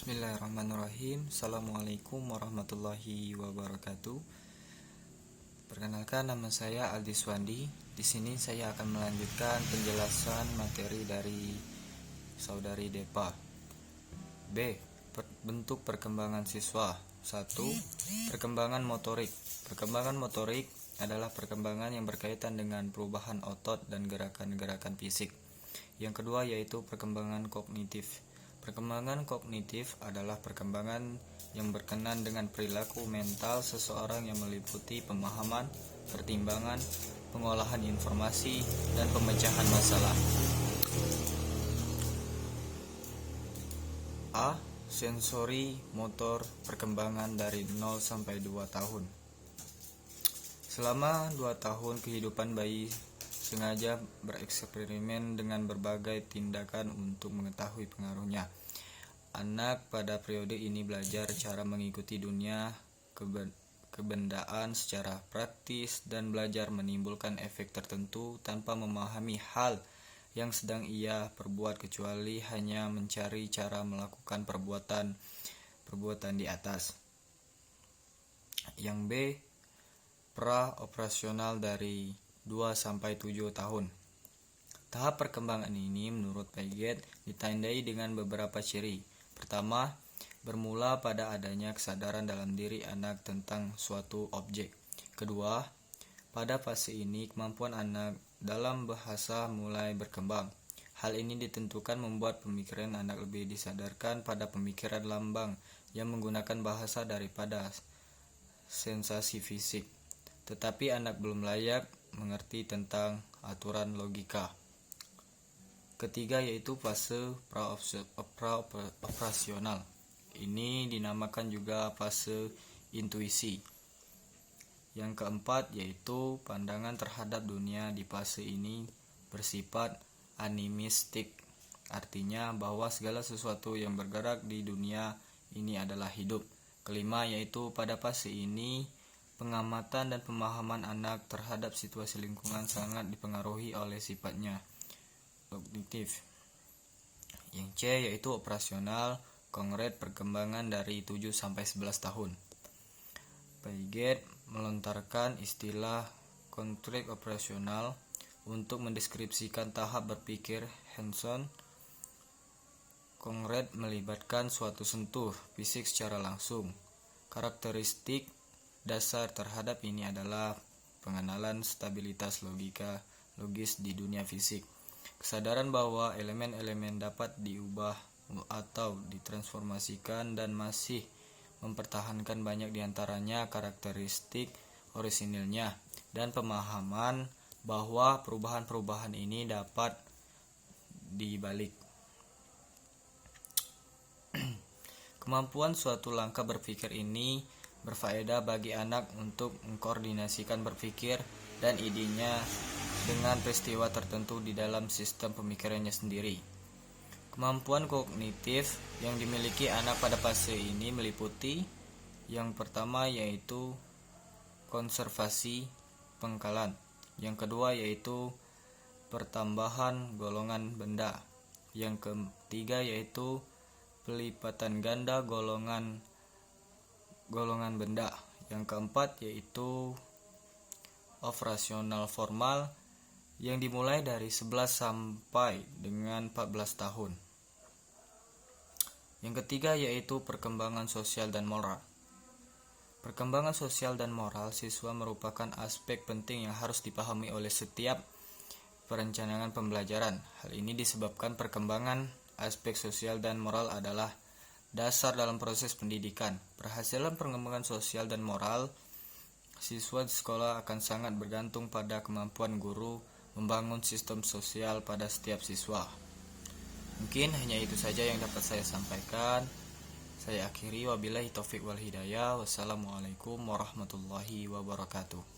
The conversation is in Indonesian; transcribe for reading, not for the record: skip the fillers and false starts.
Bismillahirrahmanirrahim. Assalamualaikum warahmatullahi wabarakatuh. Perkenalkan, nama saya Aldi Swandi. Di sini saya akan melanjutkan penjelasan materi dari saudari Depa. B. Bentuk perkembangan siswa. 1. Perkembangan motorik. Perkembangan motorik adalah perkembangan yang berkaitan dengan perubahan otot dan gerakan-gerakan fisik. Yang kedua yaitu perkembangan kognitif. Perkembangan kognitif adalah perkembangan yang berkenaan dengan perilaku mental seseorang yang meliputi pemahaman, pertimbangan, pengolahan informasi, dan pemecahan masalah. A. Sensori motor perkembangan dari 0 sampai 2 tahun. Selama 2 tahun kehidupan bayi sengaja bereksperimen dengan berbagai tindakan untuk mengetahui pengaruhnya. Anak pada periode ini belajar cara mengikuti dunia kebendaan secara praktis dan belajar menimbulkan efek tertentu tanpa memahami hal yang sedang ia perbuat kecuali hanya mencari cara melakukan perbuatan di atas. Yang B. Pra-operasional dari 2 sampai 7 tahun. Tahap perkembangan ini menurut Piaget ditandai dengan beberapa ciri. Pertama, bermula pada adanya kesadaran dalam diri anak tentang suatu objek. Kedua, pada fase ini kemampuan anak dalam bahasa mulai berkembang. Hal ini ditentukan membuat pemikiran anak lebih disadarkan pada pemikiran lambang yang menggunakan bahasa daripada sensasi fisik. Tetapi anak belum layak mengerti tentang aturan logika. Ketiga yaitu fase pra-operasional. Ini dinamakan juga fase intuisi. Yang keempat yaitu pandangan terhadap dunia di fase ini bersifat animistik. Artinya bahwa segala sesuatu yang bergerak di dunia ini adalah hidup. Kelima yaitu pada fase ini pengamatan dan pemahaman anak terhadap situasi lingkungan sangat dipengaruhi oleh sifatnya kognitif. Yang C yaitu operasional konkret perkembangan dari 7 sampai 11 tahun. Piaget melontarkan istilah konkret operasional untuk mendeskripsikan tahap berpikir hands-on. Konkret melibatkan suatu sentuh fisik secara langsung. Karakteristik dasar terhadap ini adalah pengenalan stabilitas logis di dunia fisik. Kesadaran bahwa elemen-elemen dapat diubah atau ditransformasikan dan masih mempertahankan banyak diantaranya karakteristik orisinilnya, dan pemahaman bahwa perubahan-perubahan ini dapat dibalik. Kemampuan suatu langkah berpikir ini berfaedah bagi anak untuk mengkoordinasikan berpikir dan idenya dengan peristiwa tertentu di dalam sistem pemikirannya sendiri. Kemampuan kognitif yang dimiliki anak pada fase ini meliputi yang pertama yaitu konservasi pangkalan, yang kedua yaitu pertambahan golongan benda, yang ketiga yaitu pelipatan ganda golongan benda, yang keempat yaitu operasional formal yang dimulai dari 11 sampai dengan 14 tahun. Yang ketiga yaitu perkembangan sosial dan moral. Perkembangan sosial dan moral siswa merupakan aspek penting yang harus dipahami oleh setiap perencanaan pembelajaran. Hal ini disebabkan perkembangan aspek sosial dan moral adalah dasar dalam proses pendidikan. Berhasilan perkembangan sosial dan moral siswa di sekolah akan sangat bergantung pada kemampuan guru membangun sistem sosial pada setiap siswa. Mungkin hanya itu saja yang dapat saya sampaikan. Saya akhiri, wabillahi taufik wal hidayah. Wassalamualaikum warahmatullahi wabarakatuh.